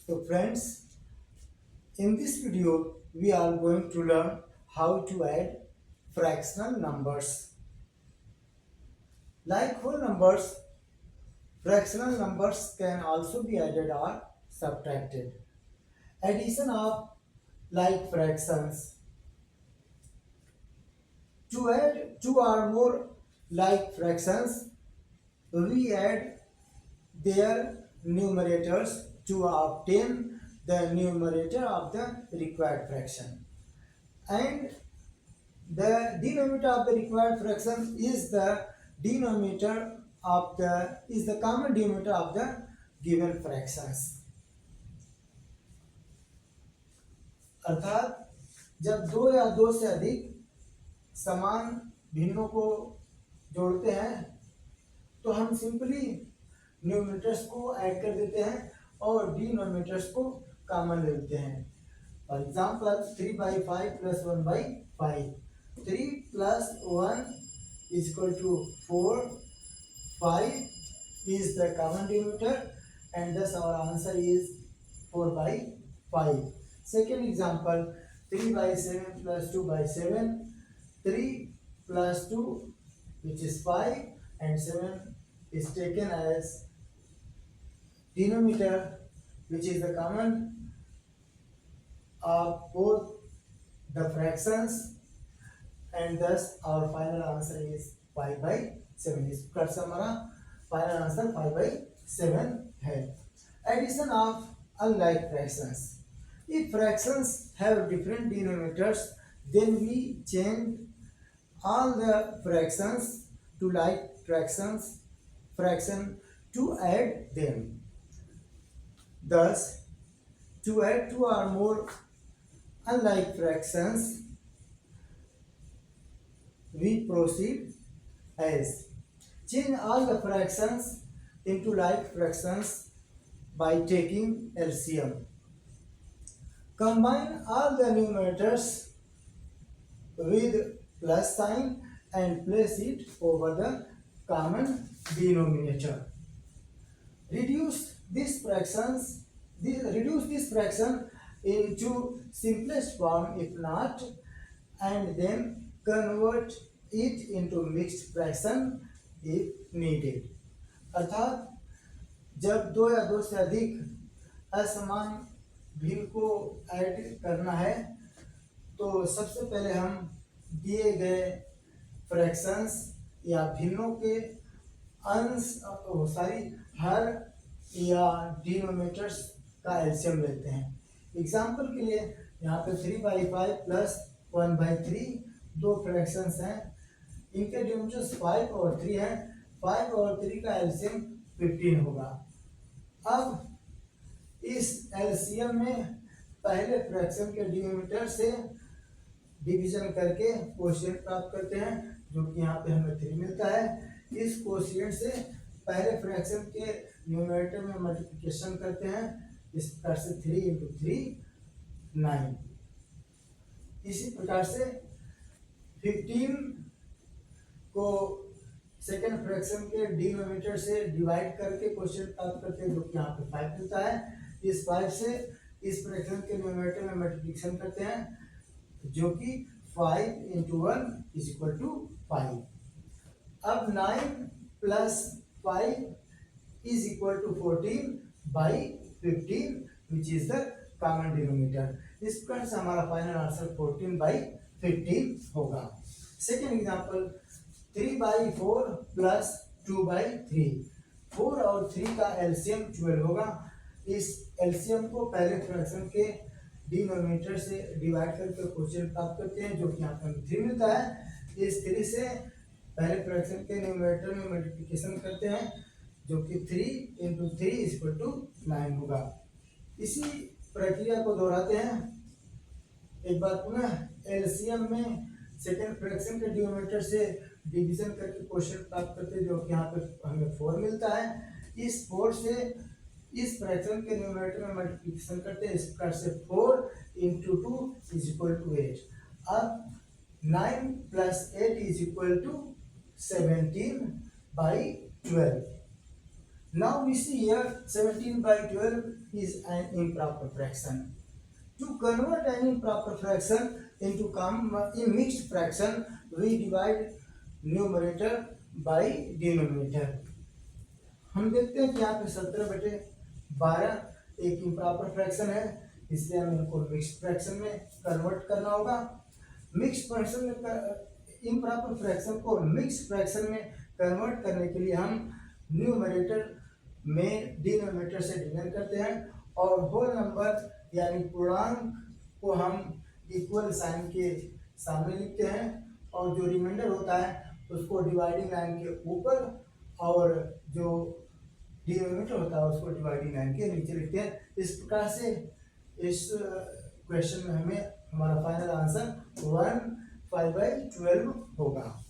So friends, in this video we are going to learn how to add fractional numbers. Like whole numbers, fractional numbers can also be added or subtracted. Addition of like fractions. To add two or more like fractions, we add their numerators to obtain the numerator of the required fraction. And the denominator of the required fraction is the common denominator of the given fractions. अर्थात जब दो या दो से अधिक समान भिन्नों को जोड़ते हैं तो हम सिंपली न्यूमरेटर्स को ऐड कर देते हैं और डिनोमिनेटर्स को कॉमन ले लेते हैं. For example 3/5 + 1/5. 3 + 1 = 4. 5 is the common denominator and thus our answer is 4/5. Second example, 3/7 + 2/7. 3 + 2, which is 5, and 7 is taken as denominator, which is the common of both the fractions, and thus our final answer is 5/7. इस प्रकार से हमारा final answer 5/7 है. Addition of unlike fractions. If fractions have different denominators, then we change all the fractions to like fraction to add them. Thus, to add two or more unlike fractions, we proceed as change all the fractions into like fractions by taking LCM. Combine all the numerators with plus sign and place it over the common denominator. Reduce this fraction into simplest form if not, and then convert it into mixed fraction if needed. अर्थात जब दो या दो से अधिक असमान भिन्न को ऐड करना है तो सबसे पहले हम दिए गए फ्रैक्शंस या भिन्नों के हर या डिनोमिनेटर्स का एलसीएम लेते हैं. एग्जाम्पल के लिए यहाँ पे 3/5 + 1/3 दो फ्रैक्शंस हैं. इनके डिनोमिनेटर्स 5 और 3 हैं. 5 और 3 का एलसीएम 15 होगा. अब इस एलसीएम में पहले फ्रैक्शन के डिनोमिनेटर से डिवीजन करके कोशिएंट प्राप्त करते हैं, जो कि यहाँ पे हमें 3 मिलता है. इस कोशिएंट से पहले फ्रैक्शन के न्यूमरेटर में मल्टीप्लिकेशन करते हैं. इस प्रकार से 3 × 3 9. इसी प्रकार से 15 को सेकेंड फ्रैक्शन के डिनोमिनेटर से डिवाइड करके क्वेश्चन प्राप्त करते हैं, जो कि यहाँ पे 5 मिलता है. इस 5 से इस फ्रैक्शन के न्यूमरेटर में मल्टीप्लिकेशन करते हैं, जो कि 5 × 1 = 5. अब 9 + 5 = 14/15, which is the common denominator. इस प्रकार से हमारा फाइनल आंसर 14/15 होगा. Second example 3/4 + 2/3. 4 और 3 का एलसीएम 12 होगा. इस एलसीएम को पहले फ्रैक्शन के डिनोमिनेटर से डिवाइड करके क्वेश्चन प्राप्त करते हैं, जो कि यहाँ पर 3 मिलता है. इस 3 से पहले फ्रैक्शन के न्यूमरेटर में मल्टीप्लिकेशन करते हैं, जो कि 3 × 3 = 9 होगा. इसी प्रक्रिया को दोहराते हैं. एक बार पुनः एलसीएम में सेकेंड फ्रैक्शन के डिनोमिनेटर से डिवीजन करके क्वेश्चन प्राप्त करते हैं, जो कि यहाँ पे हमें 4 मिलता है. इस 4 से इस फ्रैक्शन के न्यूमरेटर में मल्टीप्लिकेशन करते हैं. इस प्रकार से 4 × 2 = 8. अब 9 + 8 = 17/12. Now we see here 17 by 12 is an improper fraction. To convert an improper fraction into in mixed fraction, we divide numerator by denominator. हम देखते हैं कि यहाँ पे 17/12 एक इम्प्रॉपर फ्रैक्शन है, इसलिए हमें इनको मिक्स्ड फ्रैक्शन में कन्वर्ट करना होगा। मिक्स्ड फ्रैक्शन में इम्प्रॉपर फ्रैक्शन को मिक्स्ड फ्रैक्शन में कन्वर्ट करने के लिए हम न्यूमरेटर में डिनोमिनेटर से डिवाइड करते हैं और होल नंबर यानी पूर्णांक को हम इक्वल साइन के सामने लिखते हैं और जो रिमाइंडर होता है उसको डिवाइडिंग लाइन के ऊपर और जो डिनोमिनेटर होता है उसको डिवाइडिंग लाइन के नीचे लिखते हैं। इस प्रकार से इस क्वेश्चन में हमें हमारा फाइनल आंसर 1/5/12 होगा।